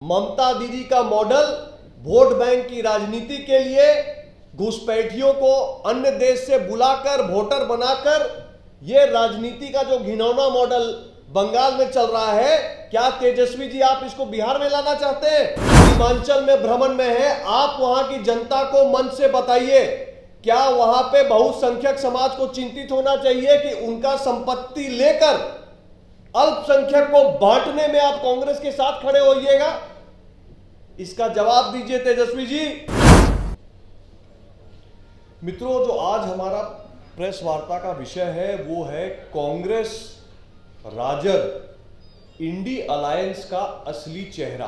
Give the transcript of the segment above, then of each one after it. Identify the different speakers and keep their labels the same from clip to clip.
Speaker 1: ममता दीदी का model vote bank की राजनीति के लिए घुसपैठियों को अन्य देश से बुलाकर वोटर बनाकर यह राजनीति का जो घिनौना मॉडल बंगाल में चल रहा है, क्या तेजस्वी जी आप इसको बिहार में लाना चाहते हैं? सीमांचल में भ्रमण में है, आप वहां की जनता को मन से बताइए, क्या वहां पे बहुसंख्यक समाज को चिंतित होना चाहिए कि उनका संपत्ति लेकर अल्पसंख्यक को बांटने में आप कांग्रेस के साथ खड़े होइएगा? इसका जवाब दीजिए तेजस्वी जी। मित्रों, जो आज हमारा प्रेस वार्ता का विषय है वो है कांग्रेस राजद इंडी अलायंस का असली चेहरा,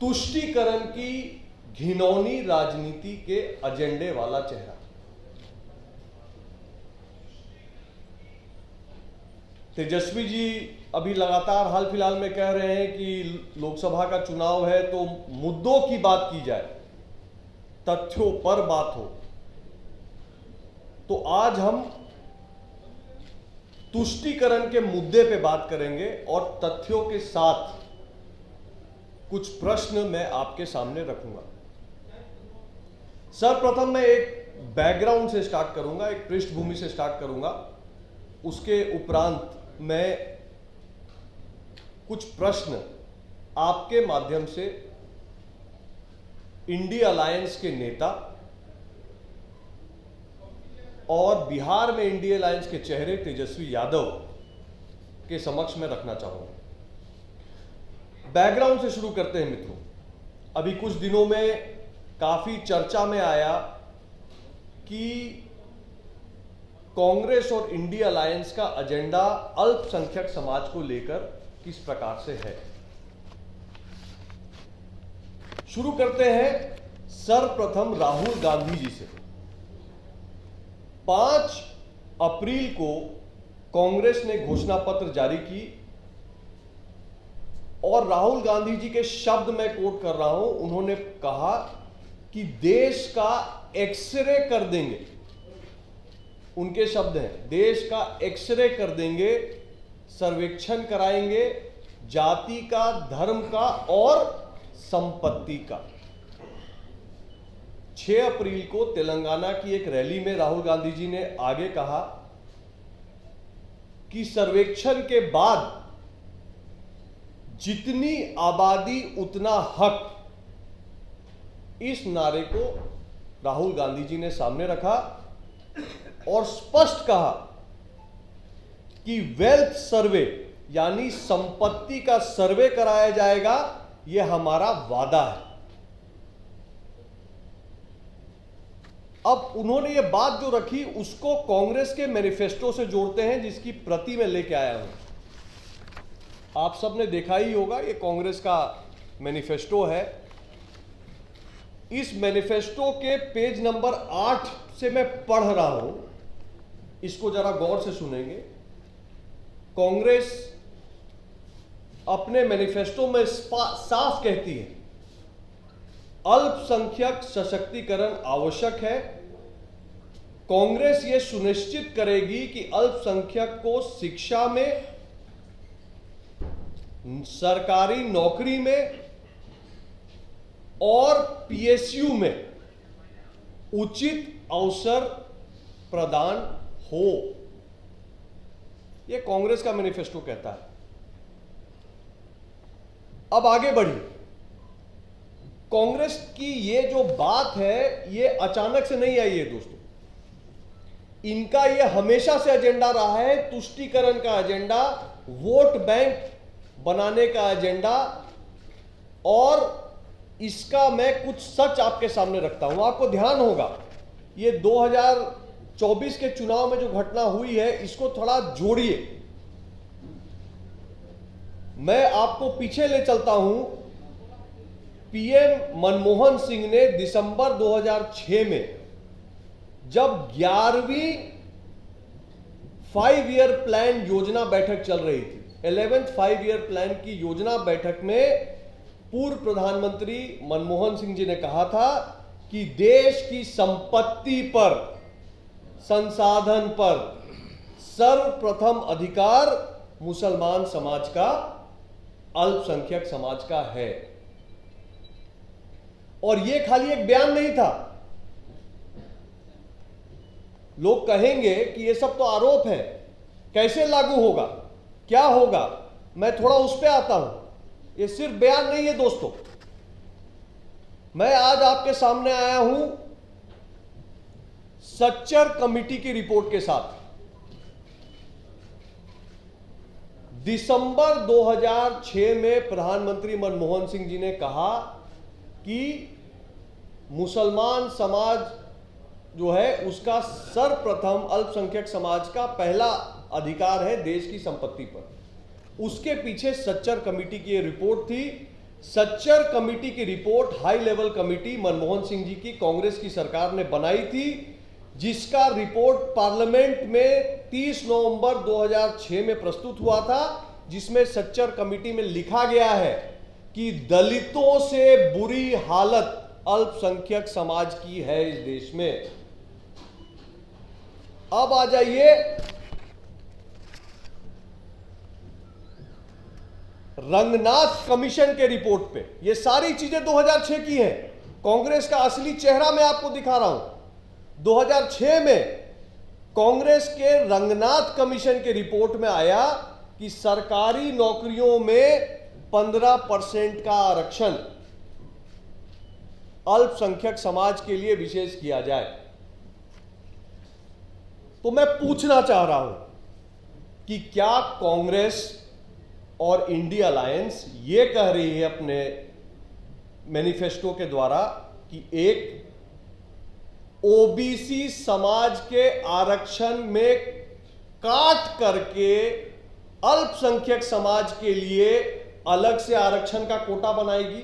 Speaker 1: तुष्टीकरण की घिनौनी राजनीति के एजेंडे वाला चेहरा। तेजस्वी जी अभी लगातार हाल फिलहाल में कह रहे हैं कि लोकसभा का चुनाव है तो मुद्दों की बात की जाए, तथ्यों पर बात हो। तो आज हम तुष्टीकरण के मुद्दे पे बात करेंगे और तथ्यों के साथ कुछ प्रश्न मैं आपके सामने रखूंगा। सर्वप्रथम मैं एक बैकग्राउंड से स्टार्ट करूंगा, एक पृष्ठभूमि से स्टार्ट करूंगा। उसके उपरांत मैं कुछ प्रश्न आपके माध्यम से इंडी अलायंस के नेता और बिहार में इंडी अलायंस के चेहरे तेजस्वी यादव के समक्ष में रखना चाहूंगा। बैकग्राउंड से शुरू करते हैं मित्रों। अभी कुछ दिनों में काफी चर्चा में आया कि कांग्रेस और इंडी अलायंस का एजेंडा अल्पसंख्यक समाज को लेकर किस प्रकार से है। शुरू करते हैं सर्वप्रथम राहुल गांधी जी से। 5 अप्रैल को कांग्रेस ने घोषणा पत्र जारी की और राहुल गांधी जी के शब्द मैं कोट कर रहा हूं, उन्होंने कहा कि देश का एक्सरे कर देंगे। उनके शब्द हैं, देश का एक्सरे कर देंगे, सर्वेक्षण कराएंगे जाति का, धर्म का और संपत्ति का। 6 अप्रैल को तेलंगाना की एक रैली में राहुल गांधी जी ने आगे कहा कि सर्वेक्षण के बाद जितनी आबादी उतना हक, इस नारे को राहुल गांधी जी ने सामने रखा और स्पष्ट कहा कि वेल्थ सर्वे यानी संपत्ति का सर्वे कराया जाएगा, यह हमारा वादा है। अब उन्होंने यह बात जो रखी उसको कांग्रेस के मैनिफेस्टो से जोड़ते हैं, जिसकी प्रति मैं लेके आया हूं। आप सबने देखा ही होगा, यह कांग्रेस का मैनिफेस्टो है। इस मैनिफेस्टो के पेज नंबर 8 से मैं पढ़ रहा हूं, इसको जरा गौर से सुनेंगे। कांग्रेस अपने मैनिफेस्टो में साफ कहती है, अल्पसंख्यक सशक्तिकरण आवश्यक है। कांग्रेस यह सुनिश्चित करेगी कि अल्पसंख्यक को शिक्षा में, सरकारी नौकरी में और पीएसयू में उचित अवसर प्रदान हो। यह कांग्रेस का मैनिफेस्टो कहता है। अब आगे बढ़िए। कांग्रेस की यह जो बात है यह अचानक से नहीं आई है दोस्तों, इनका यह हमेशा से एजेंडा रहा है, तुष्टीकरण का एजेंडा, वोट बैंक बनाने का एजेंडा। और इसका मैं कुछ सच आपके सामने रखता हूं, आपको ध्यान होगा ये 2024 के चुनाव में जो घटना हुई है इसको थोड़ा जोड़िए। मैं आपको पीछे ले चलता हूं। पीएम मनमोहन सिंह ने दिसंबर 2006 में जब 11वीं 5 ईयर प्लान योजना बैठक चल रही थी, 11th 5 ईयर प्लान की योजना बैठक में पूर्व प्रधानमंत्री मनमोहन सिंह जी ने कहा था कि देश की संपत्ति पर, संसाधन पर सर्वप्रथम अधिकार मुसलमान समाज का अल्पसंख्यक समाज का है। और यह खाली एक बयान नहीं था। लोग कहेंगे कि यह सब तो आरोप है, कैसे लागू होगा, क्या होगा। मैं थोड़ा उस पे आता हूं। यह सिर्फ बयान नहीं है दोस्तों। मैं आज आपके सामने आया हूं सच्चर कमेटी की रिपोर्ट के साथ। दिसंबर 2006 में प्रधानमंत्री मनमोहन सिंह जी ने कहा कि मुसलमान समाज जो है उसका सर्वप्रथम अल्पसंख्यक समाज का पहला अधिकार है देश की संपत्ति पर। उसके पीछे सच्चर कमेटी की यह रिपोर्ट थी। सच्चर कमेटी की report high level committee Manmohan Singh ji की कांग्रेस की सरकार ने बनाई थी, जिसका रिपोर्ट पार्लियामेंट में 30 नवंबर 2006 में प्रस्तुत हुआ था, जिसमें सच्चर कमेटी में लिखा गया है कि दलितों से बुरी हालत अल्पसंख्यक समाज की है इस देश में। अब आ जाइए रंगनाथ कमीशन के रिपोर्ट पे। ये सारी चीजें 2006 की हैं। कांग्रेस का असली चेहरा मैं आपको दिखा रहा हूं। 2006 में कांग्रेस के रंगनाथ कमीशन के रिपोर्ट में आया कि सरकारी नौकरियों में 15% का आरक्षण अल्पसंख्यक समाज के लिए विशेष किया जाए। तो मैं पूछना चाह रहा हूं कि क्या कांग्रेस और इंडिया अलायंस ये कह रही है अपने मैनिफेस्टो के द्वारा कि एक ओबीसी समाज के आरक्षण में काट करके अल्पसंख्यक समाज के लिए अलग से आरक्षण का कोटा बनाएगी?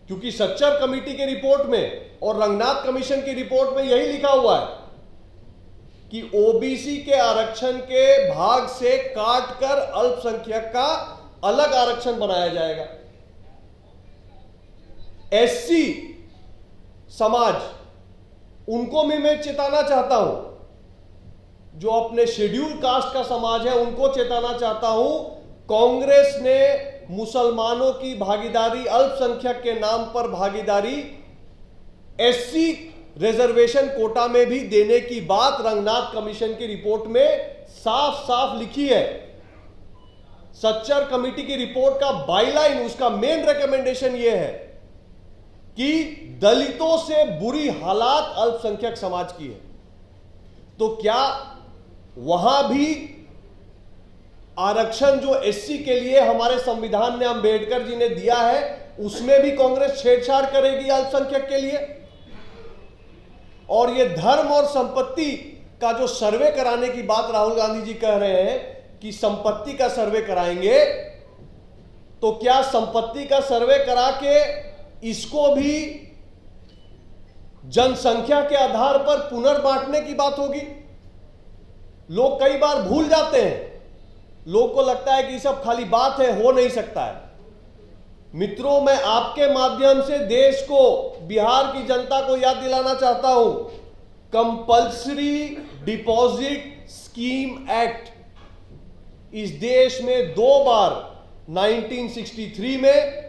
Speaker 1: क्योंकि सच्चर कमेटी की रिपोर्ट में और रंगनाथ कमीशन की रिपोर्ट में यही लिखा हुआ है कि ओबीसी के आरक्षण के भाग से काटकर अल्पसंख्यक का अलग आरक्षण बनाया जाएगा। एससी समाज, उनको भी मैं चेताना चाहता हूं, जो अपने शेड्यूल कास्ट का समाज है उनको चेताना चाहता हूं। कांग्रेस ने मुसलमानों की भागीदारी, अल्पसंख्यक के नाम पर भागीदारी एससी रिजर्वेशन कोटा में भी देने की बात रंगनाथ कमीशन की रिपोर्ट में साफ साफ लिखी है। सच्चर कमेटी की रिपोर्ट का बाइलाइन, उसका मेन रिकमेंडेशन यह है कि दलितों से बुरी हालात अल्पसंख्यक समाज की है। तो क्या वहां भी आरक्षण जो एससी के लिए हमारे संविधान ने अंबेडकर जी ने दिया है, उसमें भी कांग्रेस छेड़छाड़ करेगी अल्पसंख्यक के लिए? और ये धर्म और संपत्ति का जो सर्वे कराने की बात राहुल गांधी जी कह रहे हैं कि संपत्ति का सर्वे कराएंगे, तो क्या संपत्ति का सर्वे करा के इसको भी जनसंख्या के आधार पर पुनर्बांटने की बात होगी? लोग कई बार भूल जाते हैं। लोग को लगता है कि सब खाली बात है, हो नहीं सकता है। मित्रों, मैं आपके माध्यम से देश को, बिहार की जनता को याद दिलाना चाहता हूं, कंपल्सरी डिपॉजिट स्कीम एक्ट इस देश में 2 बार 1963 में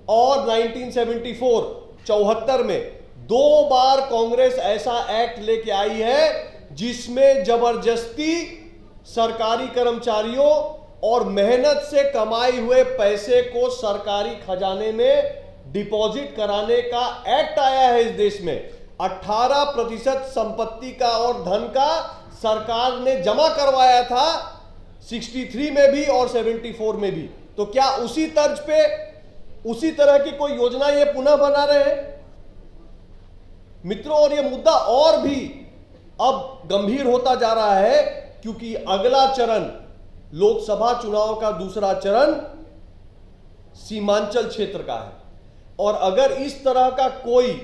Speaker 1: और 1974 में 2 बार कांग्रेस ऐसा एक्ट लेके आई है जिसमें जबरदस्ती सरकारी कर्मचारियों और मेहनत से कमाए हुए पैसे को सरकारी खजाने में डिपॉजिट कराने का एक्ट आया है इस देश में। 18% संपत्ति का और धन का सरकार ने जमा करवाया था 63 में भी और 74 में भी। तो क्या उसी तर्ज पे, उसी तरह की कोई योजना ये पुनः बना रहे हैं? मित्रों, और ये मुद्दा और भी अब गंभीर होता जा रहा है, क्योंकि अगला चरण, लोकसभा चुनाव का दूसरा चरण सीमांचल क्षेत्र का है। और अगर इस तरह का कोई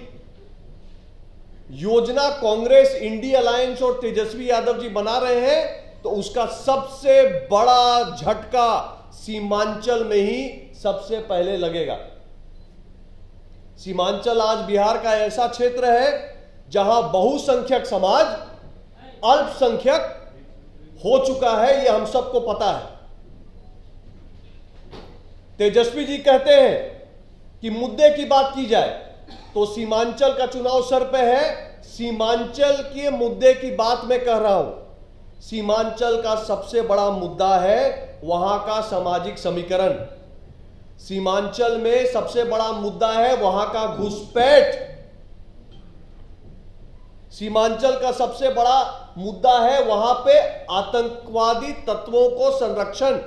Speaker 1: योजना कांग्रेस, इंडिया अलायंस और तेजस्वी यादव जी बना रहे हैं, तो उसका सबसे बड़ा झटका सीमांचल में ही सबसे पहले लगेगा। सीमांचल आज बिहार का ऐसा क्षेत्र है जहां बहुसंख्यक समाज अल्पसंख्यक हो चुका है, यह हम सबको पता है। तेजस्वी जी कहते हैं कि मुद्दे की बात की जाए तो सीमांचल का चुनाव सर पे है। सीमांचल के मुद्दे की बात मैं कह रहा हूं। सीमांचल का सबसे बड़ा मुद्दा है वहां का सामाजिक समीकरण। सीमांचल में सबसे बड़ा मुद्दा है वहां का घुसपैठ। सीमांचल का सबसे बड़ा मुद्दा है वहां पे आतंकवादी तत्वों को संरक्षण।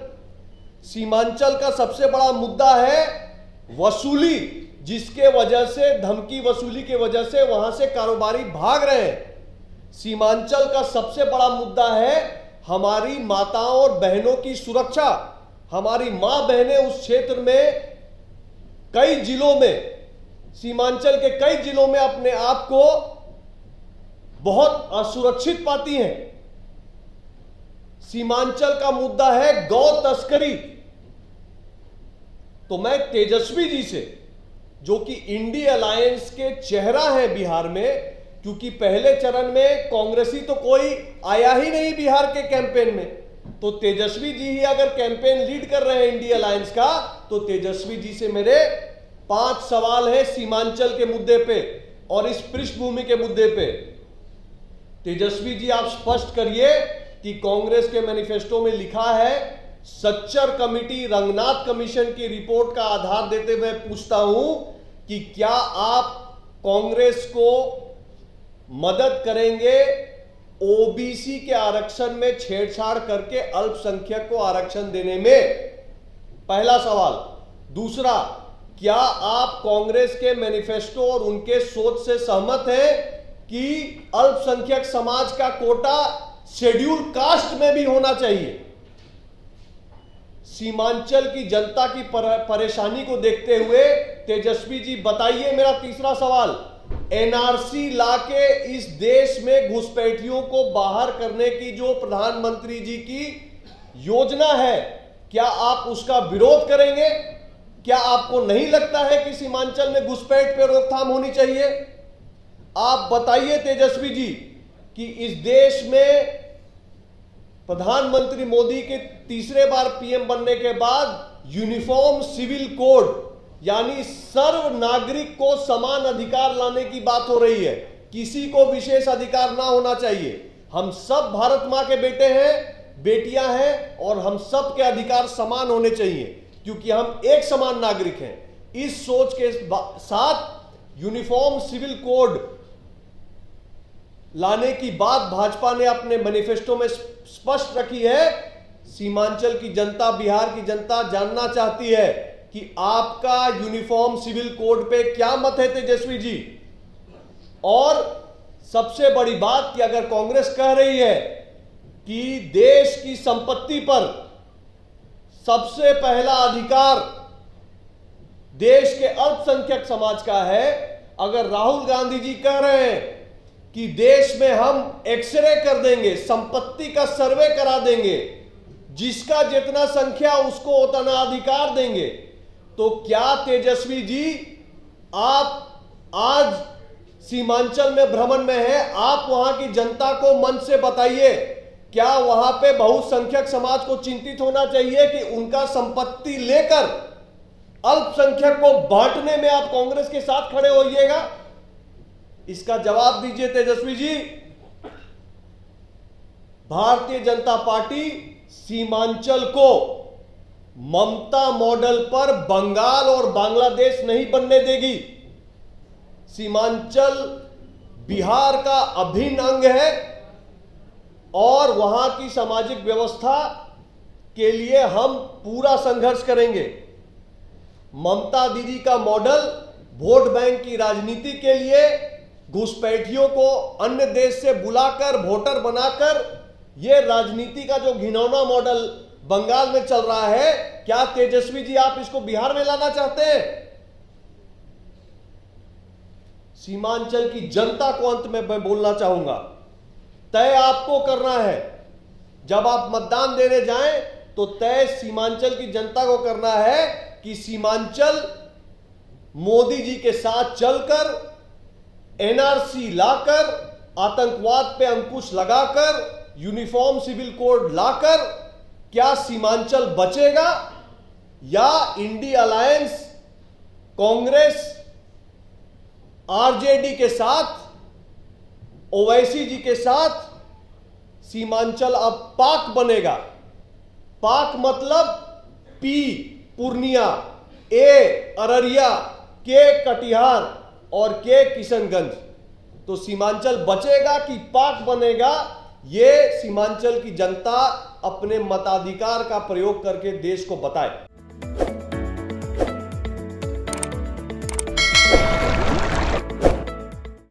Speaker 1: सीमांचल का सबसे बड़ा मुद्दा है वसूली, जिसके वजह से, धमकी वसूली के वजह से वहां से कारोबारी भाग रहे हैं। सीमांचल का सबसे बड़ा मुद्दा है हमारी माताओं और बहनों की सुरक्षा। हमारी मां बहनें उस क्षेत्र में कई जिलों में, सीमांचल के कई जिलों में अपने आप को बहुत असुरक्षित पाती हैं। सीमांचल का मुद्दा है गौ तस्करी। तो मैं तेजस्वी जी से, जो कि इंडी अलायंस के चेहरा हैं बिहार में, क्योंकि पहले चरण में कांग्रेसी तो कोई आया ही नहीं बिहार के कैंपेन में, तो तेजस्वी जी ही अगर कैंपेन लीड कर रहे हैं इंडी अलायंस का, तो तेजस्वी जी से मेरे 5 सवाल हैं सीमांचल के मुद्दे पे और इस पृष्ठभूमि के मुद्दे पे। तेजस्वी जी, आप स्पष्ट करिए कि कांग्रेस के मैनिफेस्टो में लिखा है, सच्चर कमेटी रंगनाथ कमीशन की रिपोर्ट का आधार देते हुए पूछता हूं कि क्या आप कांग्रेस को मदद करेंगे ओबीसी के आरक्षण में छेड़छाड़ करके अल्पसंख्यक को आरक्षण देने में? पहला सवाल। दूसरा, क्या आप कांग्रेस के मैनिफेस्टो और उनके सोच से सहमत हैं कि अल्पसंख्यक समाज का कोटा शेड्यूल कास्ट में भी होना चाहिए? सीमांचल की जनता की परेशानी को देखते हुए तेजस्वी जी बताइए। मेरा तीसरा सवाल, एनआरसी लाके इस देश में घुसपैठियों को बाहर करने की जो प्रधानमंत्री जी की योजना है, क्या आप उसका विरोध करेंगे? क्या आपको नहीं लगता है कि सीमांचल में घुसपैठ पर रोकथाम होनी चाहिए? आप बताइए तेजस्वी जी कि इस देश में प्रधानमंत्री मोदी के तीसरे बार पीएम बनने के बाद यूनिफॉर्म सिविल कोड, यानी सर्व नागरिक को समान अधिकार लाने की बात हो रही है। किसी को विशेष अधिकार ना होना चाहिए। हम सब भारत मां के बेटे हैं, बेटियां हैं, और हम सब के अधिकार समान होने चाहिए क्योंकि हम एक समान नागरिक हैं। इस सोच के साथ यूनिफॉर्म सिविल कोड लाने की बात भाजपा ने अपने मैनिफेस्टो में स्पष्ट रखी है। सीमांचल की जनता, बिहार की जनता जानना चाहती है कि आपका यूनिफॉर्म सिविल कोड पे क्या मत है तेजस्वी जी। और सबसे बड़ी बात कि अगर कांग्रेस कह रही है कि देश की संपत्ति पर सबसे पहला अधिकार देश के अल्पसंख्यक समाज का है, अगर राहुल गांधी जी कह रहे हैं कि देश में हम एक्सरे कर देंगे, संपत्ति का सर्वे करा देंगे, जिसका जितना संख्या उसको उतना अधिकार देंगे, तो क्या तेजस्वी जी आप आज सीमांचल में भ्रमण में है, आप वहां की जनता को मन से बताइए, क्या वहां पे बहुसंख्यक समाज को चिंतित होना चाहिए कि उनका संपत्ति लेकर अल्पसंख्यक को बांटने में आप कांग्रेस के साथ खड़े होइएगा? इसका जवाब दीजिए तेजस्वी जी। भारतीय जनता पार्टी सीमांचल को ममता मॉडल पर बंगाल और बांग्लादेश नहीं बनने देगी। सीमांचल बिहार का अभिन्न अंग है और वहां की सामाजिक व्यवस्था के लिए हम पूरा संघर्ष करेंगे। ममता दीदी का मॉडल वोट बैंक की राजनीति के लिए घुसपैठियों को अन्य देश से बुलाकर वोटर बनाकर यह राजनीति का जो घिनौना मॉडल बंगाल में चल रहा है, क्या तेजस्वी जी आप इसको बिहार में लाना चाहते हैं? सीमांचल की जनता को अंत में मैं बोलना चाहूंगा, तय आपको करना है। जब आप मतदान देने जाएं तो तय सीमांचल की जनता को करना है कि सीमांचल मोदी जी के साथ चलकर, एनआरसी लाकर, आतंकवाद पे अंकुश लगाकर, यूनिफॉर्म सिविल कोड लाकर क्या सीमांचल बचेगा या इंडी अलायंस कांग्रेस आरजेडी के साथ, ओवैसी जी के साथ सीमांचल अब पाक बनेगा। पाक मतलब पी पूर्णिया, ए अररिया, के कटिहार और के किशनगंज। तो सीमांचल बचेगा कि पाक बनेगा, ये सीमांचल की जनता अपने मताधिकार का प्रयोग करके देश को बताए।